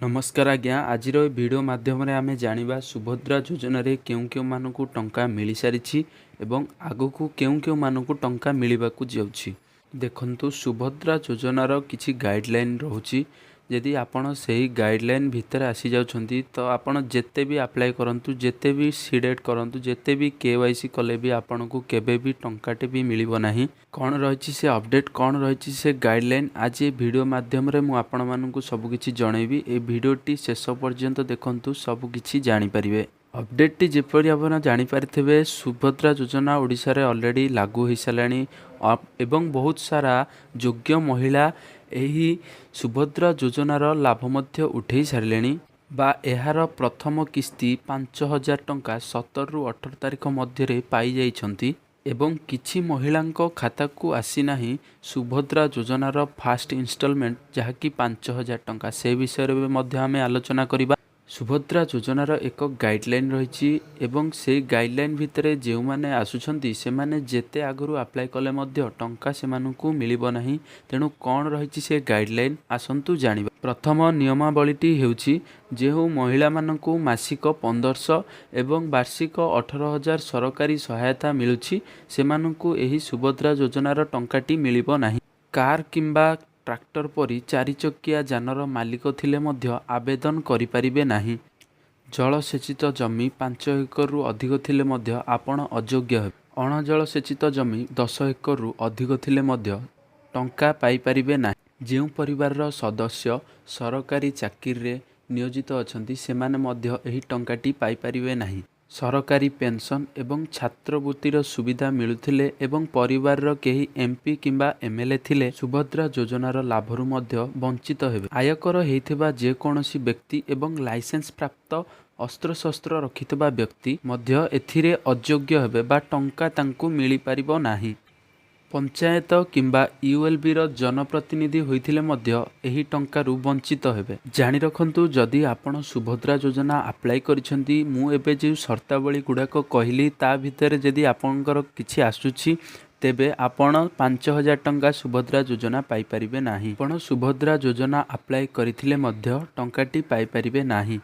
नमस्कार आज्ञा आज वीडियो माध्यम आम जाना सुभद्रा योजना रे क्यों मानू टंका मिल सारी एवं आगु को क्यों मानू टंका मिलवाक जाऊँगी। देखंतु सुभद्रा योजनार किछि गाइडलाइन रोची। यदि आपण सही गाइडलाइन भितर आसी जाउछंती तो आपण जेते भी अप्लाई करंतु, जेते भी सीडेट करंतु, जेते भी केवाईसी कले भी आपण को केबे भी टंकाटे भी मिलिबो नाही। कौन रही से अपडेट, कौन रही से गाइडलाइन आज ये वीडियो माध्यम रे मु आपण मानकु सब किछि जणैबी। ए वीडियोटी शेष पर्यंत देखंतु, सब किछि जानि परिबे। अपडेटटी जेपरि आपण जानि पारिथिबे, सुभद्रा योजना ओडिशा रे ऑलरेडी लागू होई सालानी एवं बहुत सारा योग्य महिला एही सुभद्रा योजनार लाभ मध्य उठै सारिलेनी बा एहार प्रथम किस्ती 5,000 टंका 17 रु 18 तारिख मध्य पाई जाइछंती एवं किछि महिलांको खाता को आसी नाही सुभद्रा योजनार फास्ट इंस्टॉलमेंट जहाँकि 5,000 टंका। से विषय में मध्य आमे आलोचना करिबा। सुभद्रा योजनार एक गाइडलाइन रही एवं से गाइडलाइन भितर जो मैंने आसुछंती से माने जेते आगु अप्लाई कले मध्य टंका से मानकु मिलिबो नाही। तेणु कौन रही से गाइडलाइन आसंतु जानिबा। प्रथम नियमावलीटी हेउछि जेहु महिला मानकु मासिक 1500 एवं वार्षिक 18,000 सरकारी सहायता मिलुछि से मानकु एही सुभद्रा योजनार टंकाटी मिलिबो नाही। कार किंबा ट्रैक्टर परी 4 चकिया जानर मालिक थिले मध्य आवेदन करि परिबे नाही। जलसेचित जमी 5 एकड़ रु अधिक थिले मध्य आपण अयोग्य हेबे। अण जलसेचित जमी 10 एकड़ रु अधिक थिले मध्य टंका पाई परिबे नाही। जेउ परिवार सदस्य सरकारी चाकिरी रे नियोजित अछंती सेमाने मध्य एही टंकाटी पाई परिबे नाही। सरकारी पेंशन एवं छात्रवृत्तिर सुविधा मिलुथिले एवं परिवार केही एमपी किंबा एमएलए थिले सुभद्रा योजनार लाभरु मध्य वंचित हेबे। आयकर हेइथिबा जे कोनोसी व्यक्ति एवं लाइसेंस प्राप्त अस्त्रशस्त्र रखिथिबा व्यक्ति मध्य एथिरे अयोग्य हेबे बा टंका तांकु मिली परिबो नाही। पंचायत किंबा यूएलबी रो जनप्रतिनिधि होइथिले मध्य एही टंकारु वंचित हेबे। जानि रखंतु, जदि आपण सुभद्रा योजना अप्लाई करिसंती, मु एबे जे शर्तावली गुडाक कहली ता भितर जदि आपनकर किछि आसुछि तेबे आपण 5,000 टंका सुभद्रा योजना पाई परिबे नाही। आपण सुभद्रा योजना अप्लाई करिथिले मध्य टंकाटी पाई परिबे नाही।